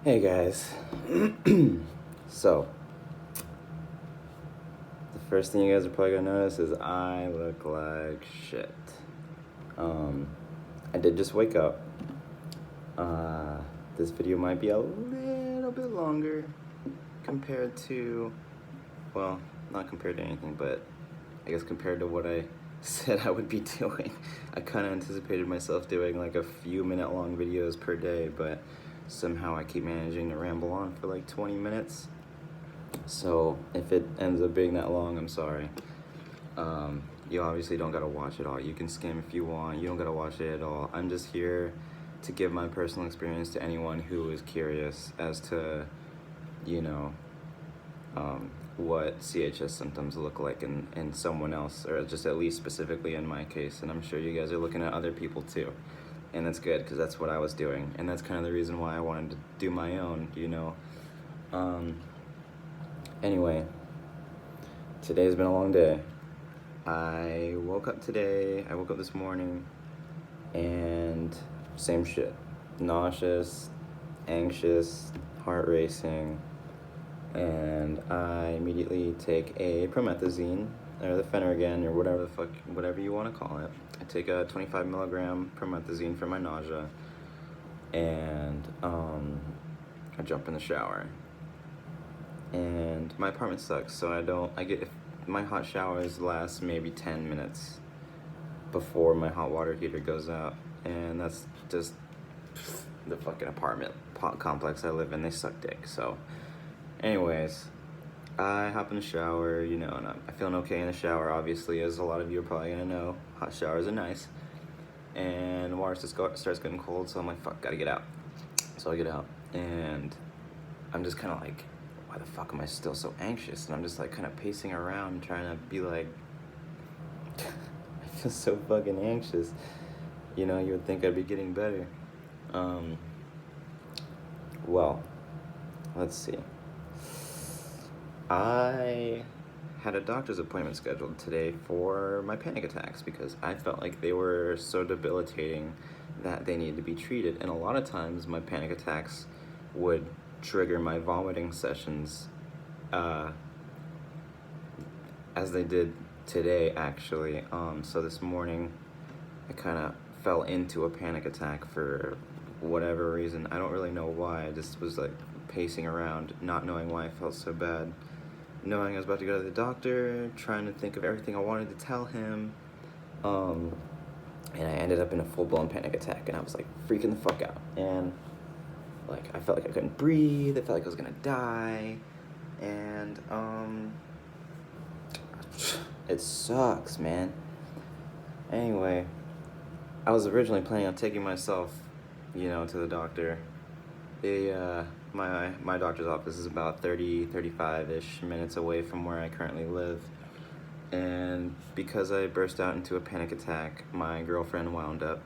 Hey guys. So, the first thing you guys are probably gonna notice is I look like shit. I did just wake up. This video might be a little bit longer compared to, well, not compared to anything, but I guess compared to what I said I would be doing. I kind of anticipated myself doing like a few minute long videos per day, but somehow I keep managing to ramble on for like 20 minutes. So if it ends up being that long, I'm sorry. You obviously don't gotta watch it all. You can skim if you want. You don't gotta watch it at all. I'm just here to give my personal experience to anyone who is curious as to, you know, what CHS symptoms look like in someone else, or just at least specifically in my case. And I'm sure you guys are looking at other people too. And that's good, because that's what I was doing. And that's kind of the reason why I wanted to do my own, Anyway, today's been a long day. I woke up this morning, and same shit. Nauseous, anxious, heart racing, and I immediately take a promethazine, or the Phenergan, or whatever you want to call it. I take a 25 milligram promethazine for my nausea, and I jump in the shower. And my apartment sucks, so if my hot showers last maybe 10 minutes before my hot water heater goes out, and that's just the fucking apartment complex I live in. They suck dick. So anyways, I hop in the shower, and I'm feeling okay in the shower, obviously, as a lot of you are probably gonna know. Hot showers are nice, and the water starts getting cold, so I'm like, fuck, gotta get out. So I get out, and I'm just kind of like, why the fuck am I still so anxious? And I'm just like kind of pacing around, trying to be like, I feel so fucking anxious. You would think I'd be getting better. Well, let's see. I had a doctor's appointment scheduled today for my panic attacks, because I felt like they were so debilitating that they needed to be treated. And a lot of times my panic attacks would trigger my vomiting sessions, as they did today, actually. So this morning I kind of fell into a panic attack for whatever reason. I don't really know why. I just was like pacing around, not knowing why I felt so bad, knowing I was about to go to the doctor, trying to think of everything I wanted to tell him, and I ended up in a full-blown panic attack, and I was like freaking the fuck out, and like I felt like I couldn't breathe. I felt like I was gonna die, and it sucks, man. Anyway, I was originally planning on taking myself, to the doctor. My doctor's office is about 35-ish minutes away from where I currently live. And because I burst out into a panic attack, my girlfriend wound up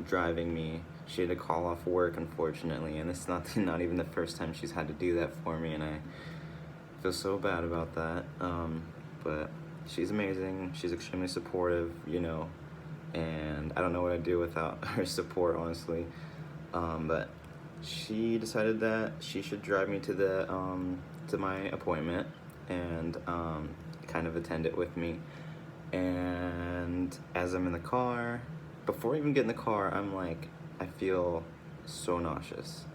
driving me. She had to call off work, unfortunately, and it's not even the first time she's had to do that for me, and I feel so bad about that. But she's amazing. She's extremely supportive, and I don't know what I'd do without her support, honestly. But she decided that she should drive me to my appointment and kind of attend it with me. And as I'm in the car, before I even get in the car, I'm like, I feel so nauseous,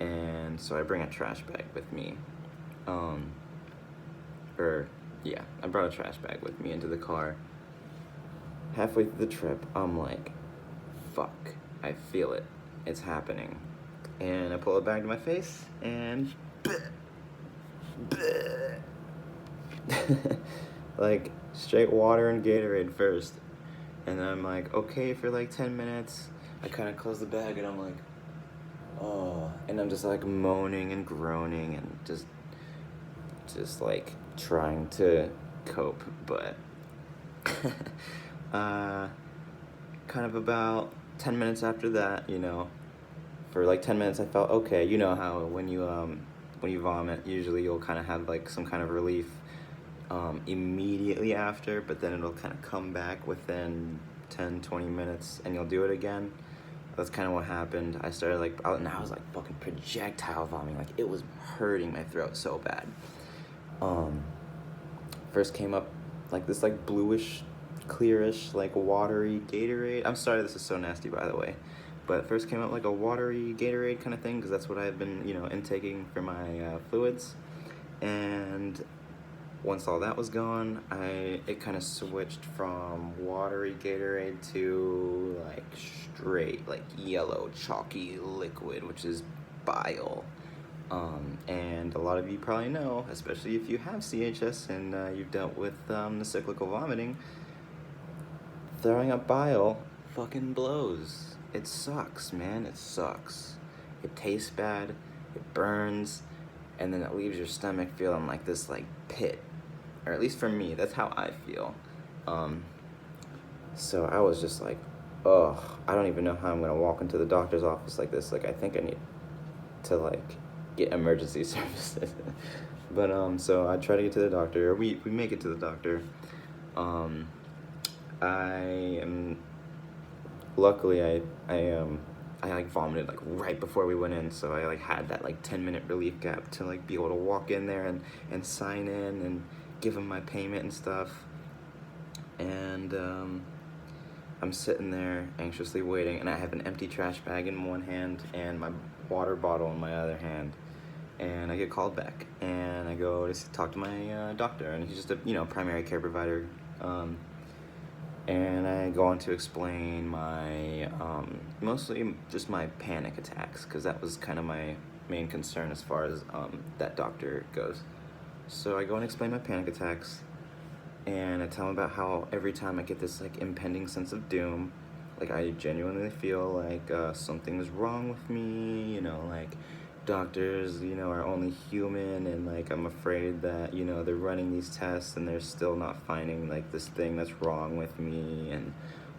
and so I bring a trash bag with me. I brought a trash bag with me into the car. Halfway through the trip, I'm like, fuck, I feel it. It's happening. And I pull it back to my face, and like straight water and Gatorade first. And then I'm like, okay, for like 10 minutes. I kind of close the bag, and I'm like, oh. And I'm just like moaning and groaning and just like trying to cope. But kind of about 10 minutes after that, for like 10 minutes I felt okay. You know how when you vomit, usually you'll kind of have like some kind of relief immediately after, but then it'll kind of come back within 10-20 minutes, and you'll do it again. that's kind of what happened. I started like, and I was like fucking projectile vomiting. Like it was hurting my throat so bad. First came up like this like bluish, clearish, like watery Gatorade. I'm sorry, this is so nasty, by the way. But first came up like a watery Gatorade kind of thing, because that's what I've been, intaking for my fluids. And once all that was gone, it kind of switched from watery Gatorade to like straight like yellow chalky liquid, which is bile. And a lot of you probably know, especially if you have CHS and you've dealt with the cyclical vomiting, throwing up bile fucking blows. It sucks, man. It sucks. It tastes bad, it burns, and then it leaves your stomach feeling like this like pit. Or at least for me, that's how I feel. So I was just like, ugh, I don't even know how I'm gonna walk into the doctor's office like this. Like, I think I need to like get emergency services. But so I try to get to the doctor, or we make it to the doctor. Luckily I like vomited like right before we went in, so I like had that like 10-minute relief gap to like be able to walk in there and sign in and give him my payment and stuff. And I'm sitting there anxiously waiting, and I have an empty trash bag in one hand and my water bottle in my other hand. And I get called back, and I go to talk to my doctor, and he's just a primary care provider. And I go on to explain my mostly just my panic attacks, because that was kind of my main concern as far as that doctor goes. So I go and explain my panic attacks, and I tell him about how every time I get this like impending sense of doom, like I genuinely feel like something's wrong with me, like doctors, are only human, and like I'm afraid that, they're running these tests and they're still not finding like this thing that's wrong with me, and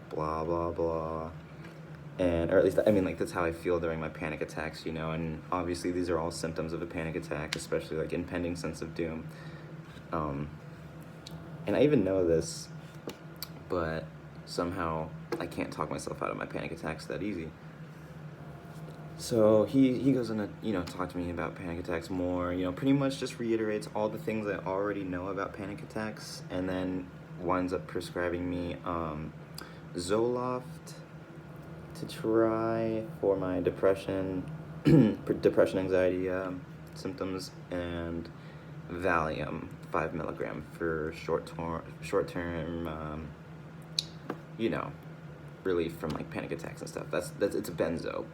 blah blah blah. And or at least like that's how I feel during my panic attacks, and obviously these are all symptoms of a panic attack, especially like impending sense of doom. And I even know this, but somehow I can't talk myself out of my panic attacks that easy. So he goes in to, talk to me about panic attacks more, pretty much just reiterates all the things I already know about panic attacks, and then winds up prescribing me Zoloft to try for my depression, anxiety symptoms, and Valium 5 milligram for short-term relief from like panic attacks and stuff. That's it's a benzo.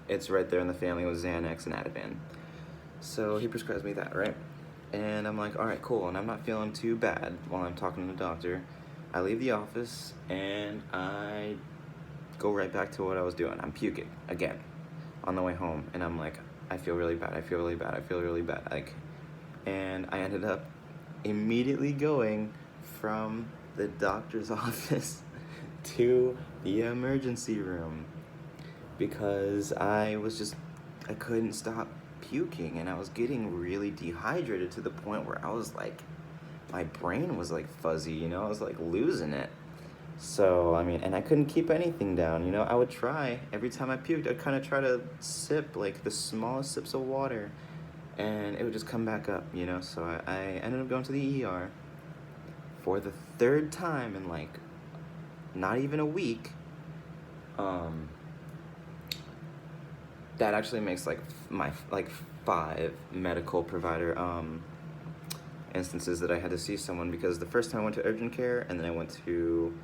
It's right there in the family with Xanax and Ativan. So he prescribes me that, right? And I'm like, all right, cool. And I'm not feeling too bad while I'm talking to the doctor. I leave the office and I go right back to what I was doing. I'm puking again on the way home, and I'm like, I feel really bad. I feel really bad. Like, and I ended up immediately going from the doctor's office to the emergency room, because I couldn't stop puking, and I was getting really dehydrated to the point where I was like, my brain was like fuzzy, I was like losing it. So, and I couldn't keep anything down, I would try, every time I puked, I'd kind of try to sip like the smallest sips of water, and it would just come back up, so I ended up going to the ER for the third time in like not even a week. That actually makes like my like 5 medical provider instances that I had to see someone, because the first time I went to urgent care, and then I went to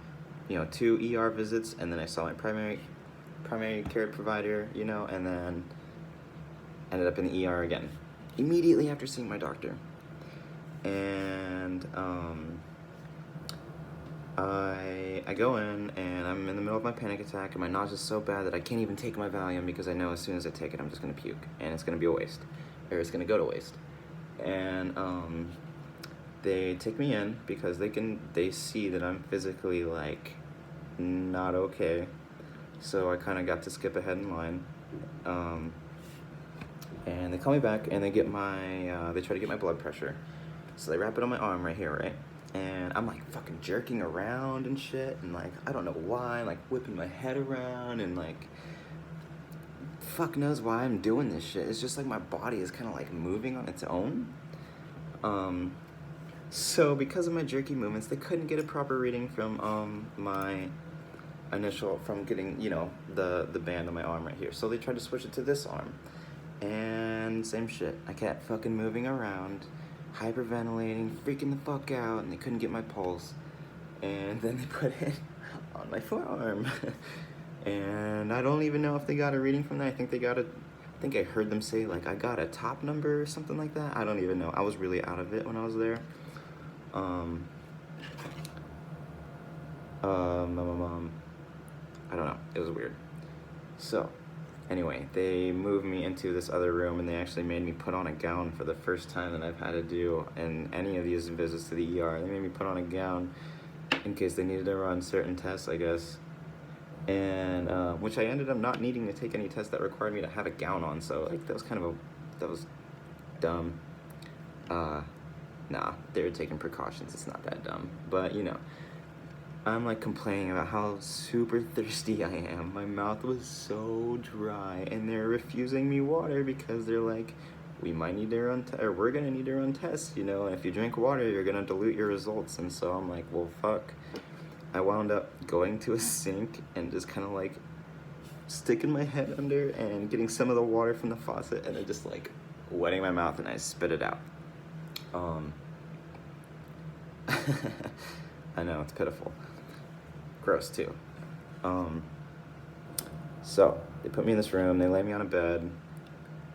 2 ER visits, and then I saw my primary care provider, and then ended up in the ER again immediately after seeing my doctor. And I go in, and I'm in the middle of my panic attack, and my nausea is so bad that I can't even take my Valium, because I know as soon as I take it, I'm just gonna puke, and it's gonna be a waste, or it's gonna go to waste. And they take me in because they see that I'm physically like not okay. So I kind of got to skip ahead in line. And they call me back, and they try to get my blood pressure. So they wrap it on my arm right here, right? And I'm like fucking jerking around and shit, and like I don't know why, like whipping my head around, and like fuck knows why I'm doing this shit. It's just like my body is kind of like moving on its own. So because of my jerky movements, they couldn't get a proper reading from my initial, from getting, you know, the band on my arm right here. So they tried to switch it to this arm. And same shit. I kept fucking moving around, hyperventilating, freaking the fuck out, and they couldn't get my pulse. And then they put it on my forearm. And I don't even know if they got a reading from that. I think I heard them say, like, I got a top number or something like that. I don't even know. I was really out of it when I was there. I don't know. It was weird. So, anyway, they moved me into this other room, and they actually made me put on a gown for the first time that I've had to do in any of these visits to the ER. They made me put on a gown in case they needed to run certain tests, I guess. And which I ended up not needing to take any tests that required me to have a gown on. So like that was dumb. Nah, they were taking precautions. It's not that dumb, but you know, I'm like complaining about how super thirsty I am. My mouth was so dry, and they're refusing me water because they're like, we might need to run, or we're gonna need to run tests, you know. And if you drink water, you're gonna dilute your results. And so I'm like, well, fuck. I wound up going to a sink and just kind of like sticking my head under and getting some of the water from the faucet, and then just like wetting my mouth, and I spit it out. I know, it's pitiful. Gross too. So they put me in this room, they lay me on a bed,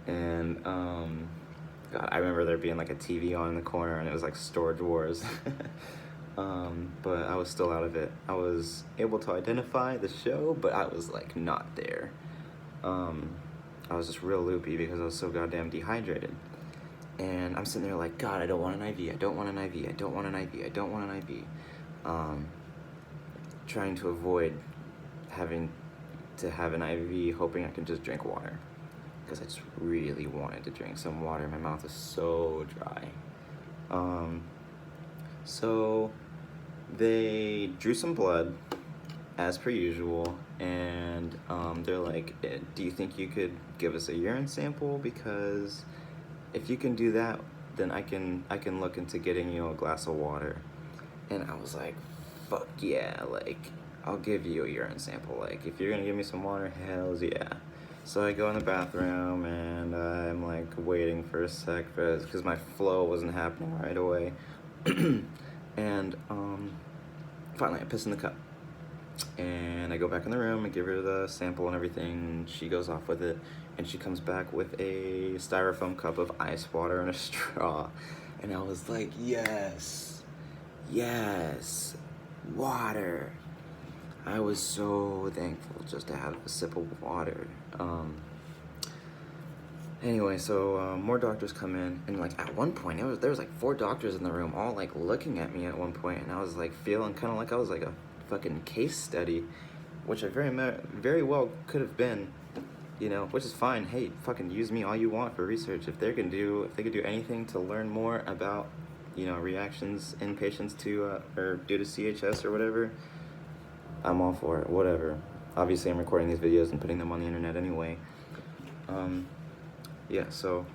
and God, I remember there being like a TV on in the corner, and it was like Storage Wars. But I was still out of it. I was able to identify the show, but I was like not there. I was just real loopy because I was so goddamn dehydrated. And I'm sitting there like, God, I don't want an IV, I don't want an IV, I don't want an IV, I don't want an IV. Trying to avoid having to have an IV, hoping I can just drink water. Because I just really wanted to drink some water. My mouth is so dry. So they drew some blood, as per usual, and they're like, do you think you could give us a urine sample? Because if you can do that, then I can look into getting you a glass of water. And I was like, fuck yeah, like, I'll give you a urine sample. Like, if you're gonna give me some water, hells yeah. So I go in the bathroom, and I'm like waiting for a sec because my flow wasn't happening right away. And finally I piss in the cup, and I go back in the room and give her the sample and everything. She goes off with it, and she comes back with a styrofoam cup of ice water and a straw. And I was like, yes, water. I was so thankful just to have a sip of water. Anyway, so more doctors come in, and like at one point there was like 4 doctors in the room, all like looking at me at one point, and I was like feeling kind of like I was like a fucking case study, which I very well could have been, you know, which is fine. Hey, fucking use me all you want for research. If they could do anything to learn more about, you know, reactions in patients to or due to CHS or whatever, I'm all for it. Whatever. Obviously, I'm recording these videos and putting them on the internet anyway. Yeah, so,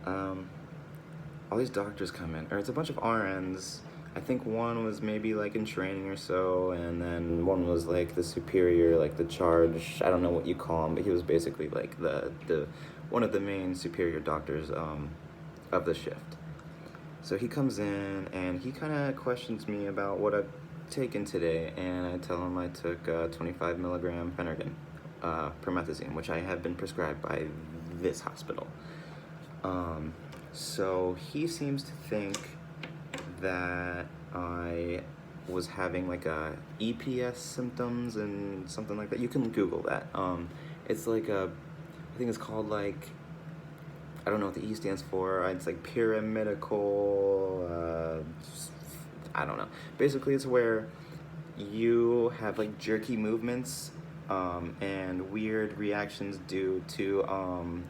all these doctors come in, or it's a bunch of RNs. I think one was maybe like in training or so, and then one was like the superior, like the charge, I don't know what you call him, but he was basically like the one of the main superior doctors of the shift. So he comes in, and he kind of questions me about what I've taken today, and I tell him I took 25 milligram Phenergan, promethazine, which I have been prescribed by this hospital. So he seems to think that I was having like a EPS symptoms and something like that. You can Google that. It's like I think it's called like, I don't know what the E stands for. It's like pyramidal, I don't know. Basically, it's where you have like jerky movements and weird reactions due to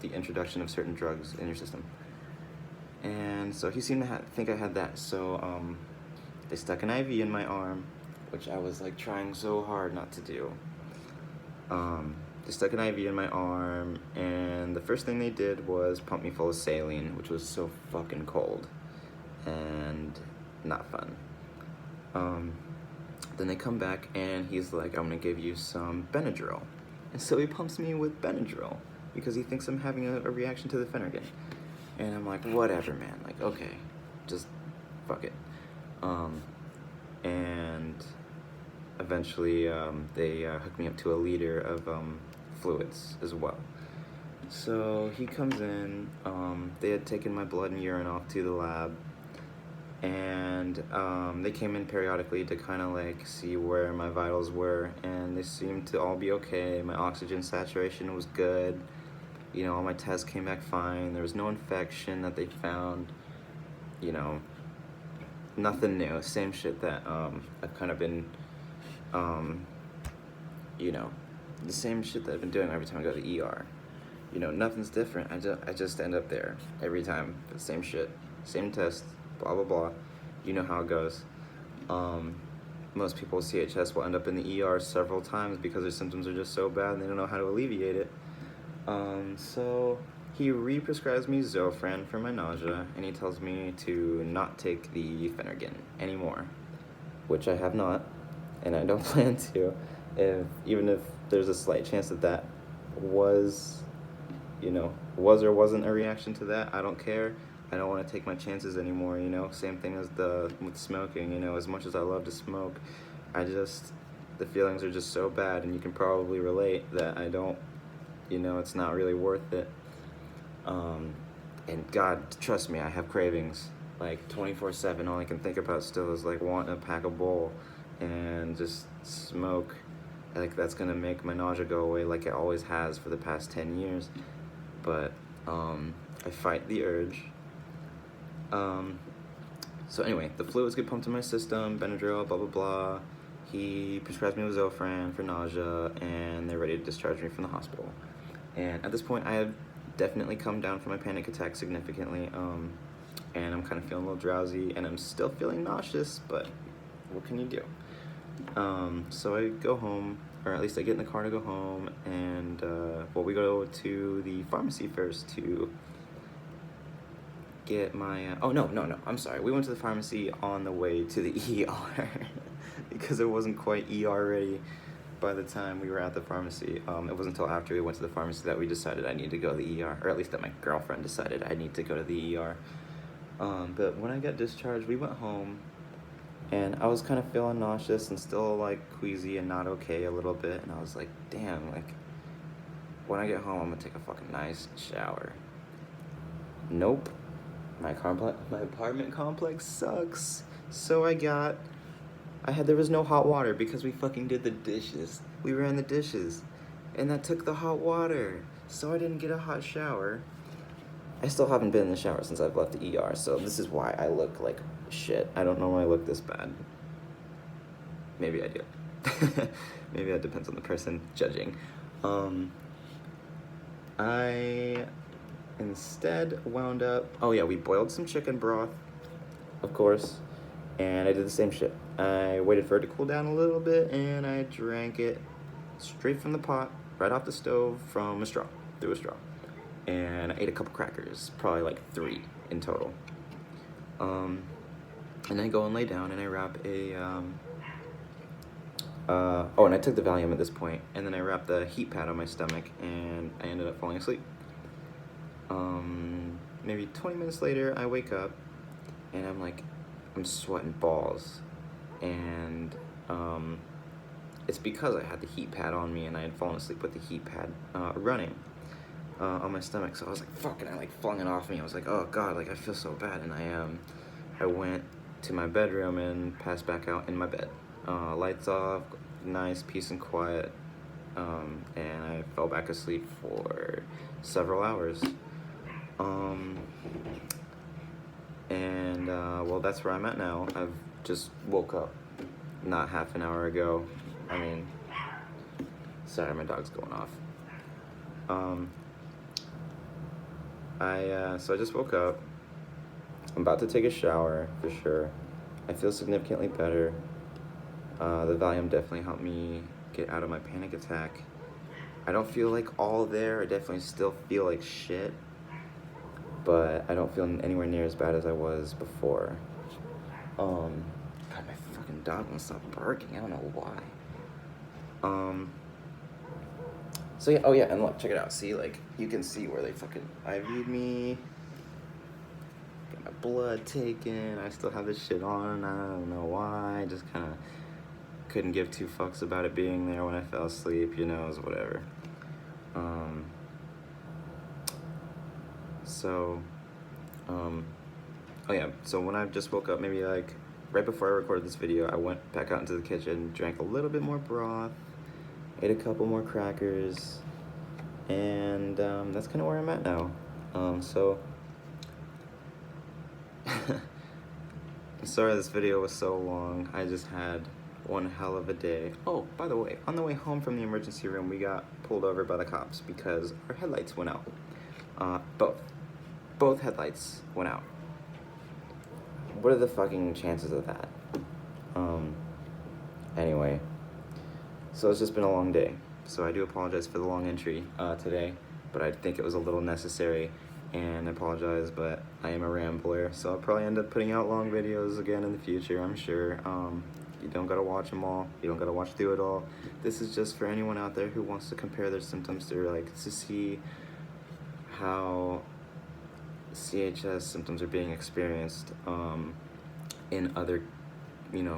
the introduction of certain drugs in your system. And so he seemed to think I had that. So they stuck an IV in my arm, which I was like trying so hard not to do. They stuck an IV in my arm, and the first thing they did was pump me full of saline, which was so fucking cold and not fun. Then they come back and he's like, I'm gonna give you some Benadryl. And so he pumps me with Benadryl because he thinks I'm having a reaction to the Phenergan. And I'm like, whatever, man. Like, okay, just fuck it. And eventually they hooked me up to a liter of fluids as well. So he comes in, they had taken my blood and urine off to the lab, and they came in periodically to kind of like see where my vitals were, and they seemed to all be okay. My oxygen saturation was good. You know, all my tests came back fine. There was no infection that they found. You know, nothing new. Same shit that I've kind of been, you know, the same shit that I've been doing every time I go to the ER. You know, nothing's different. I just end up there every time. The same shit, same test, blah, blah, blah. You know how it goes. Most people with CHS will end up in the ER several times because their symptoms are just so bad and they don't know how to alleviate it. So he re-prescribes me Zofran for my nausea, and he tells me to not take the Phenergan anymore, which I have not, and I don't plan to. Even if there's a slight chance that was, you know, was or wasn't a reaction to that, I don't care. I don't want to take my chances anymore, you know. Same thing as with smoking, you know. As much as I love to smoke, the feelings are just so bad, and you can probably relate that I don't, you know, it's not really worth it. And God, trust me, I have cravings, like 24/7. All I can think about still is like wanting to pack a bowl and just smoke. Like that's gonna make my nausea go away like it always has for the past 10 years. But I fight the urge. So anyway, the fluids get pumped in my system, Benadryl, blah, blah, blah. He prescribes me with Zofran for nausea, and they're ready to discharge me from the hospital. And at this point, I have definitely come down from my panic attack significantly, and I'm kind of feeling a little drowsy, and I'm still feeling nauseous, but what can you do? So I go home, or at least I get in the car to go home, and we go to the pharmacy first to get my, I'm sorry, we went to the pharmacy on the way to the ER, because it wasn't quite ER ready by the time we were at the pharmacy. It wasn't until after we went to the pharmacy that we decided I need to go to the ER, or at least that my girlfriend decided I need to go to the ER. But when I got discharged, we went home, and I was kind of feeling nauseous and still like queasy and not okay a little bit, and I was like, damn, like, when I get home, I'm gonna take a fucking nice shower. Nope. My apartment complex sucks. So there was no hot water because we fucking did the dishes. We ran the dishes, and that took the hot water. So I didn't get a hot shower. I still haven't been in the shower since I've left the ER, so this is why I look like shit. I don't normally look this bad. Maybe I do. Maybe that depends on the person judging. I instead wound up, we boiled some chicken broth, of course, and I did the same shit. I waited for it to cool down a little bit, and I drank it straight from the pot, right off the stove, through a straw. And I ate a couple crackers, probably like 3 in total. And I go and lay down, and I wrap and I took the Valium at this point, and then I wrapped the heat pad on my stomach, and I ended up falling asleep. Maybe 20 minutes later, I wake up, and I'm sweating balls, and it's because I had the heat pad on me, and I had fallen asleep with the heat pad running on my stomach. So I was like, fuck, and I flung it off me. I was like, oh God, I feel so bad, and I went to my bedroom and passed back out in my bed. Lights off, nice peace and quiet, and I fell back asleep for several hours. That's where I'm at now. I've just woke up not half an hour ago. Sorry, my dog's going off. So I just woke up. I'm about to take a shower, for sure. I feel significantly better. The Valium definitely helped me get out of my panic attack. I don't feel like all there. I definitely still feel like shit, but I don't feel anywhere near as bad as I was before. God, my fucking dog won't stop barking. I don't know why. So yeah, oh yeah, and look, check it out. See, like, you can see where they fucking IV'd me. Get my blood taken. I still have this shit on. I don't know why. I just kind of couldn't give two fucks about it being there when I fell asleep. You know, it was whatever. Oh yeah, so when I just woke up, maybe like right before I recorded this video, I went back out into the kitchen, drank a little bit more broth, ate a couple more crackers, and that's kind of where I'm at now. So I'm sorry this video was so long. I just had one hell of a day. Oh, by the way, on the way home from the emergency room, we got pulled over by the cops because our headlights went out. Both headlights went out. What are the fucking chances of that? Anyway, so it's just been a long day. So I do apologize for the long entry today, but I think it was a little necessary, and I apologize, but I am a rambler, so I'll probably end up putting out long videos again in the future, I'm sure. You don't gotta watch them all. You don't gotta watch through it all. This is just for anyone out there who wants to compare their symptoms to see how CHS symptoms are being experienced in other,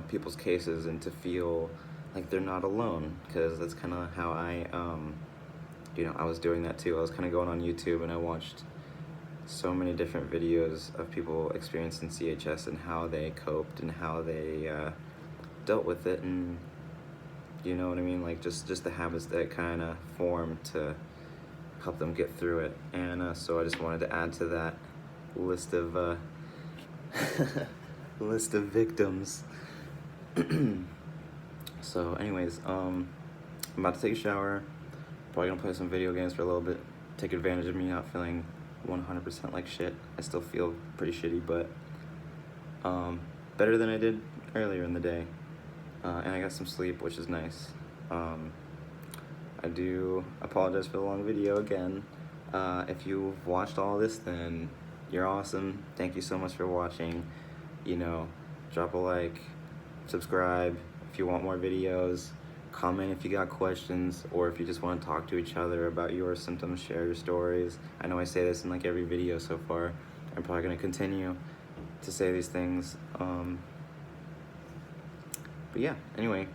people's cases, and to feel like they're not alone, because that's kind of how I was doing that too. I was kind of going on YouTube and I watched so many different videos of people experiencing CHS and how they coped and how they dealt with it, and you know what I mean, like just the habits that kind of form to help them get through it. And so I just wanted to add to that list of list of victims. So anyways, I'm about to take a shower, probably gonna play some video games for a little bit, take advantage of me not feeling 100% like shit. I still feel pretty shitty, but better than I did earlier in the day, and I got some sleep, which is nice. I do apologize for the long video again. If you've watched all this, then you're awesome. Thank you so much for watching. Drop a like, subscribe if you want more videos, comment if you got questions, or if you just want to talk to each other about your symptoms, share your stories. I know I say this in like every video so far. I'm probably going to continue to say these things. But yeah, anyway,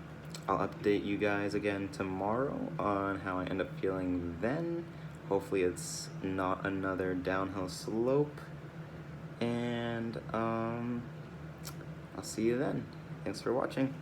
I'll update you guys again tomorrow on how I end up feeling then. Hopefully it's not another downhill slope. And I'll see you then. Thanks for watching.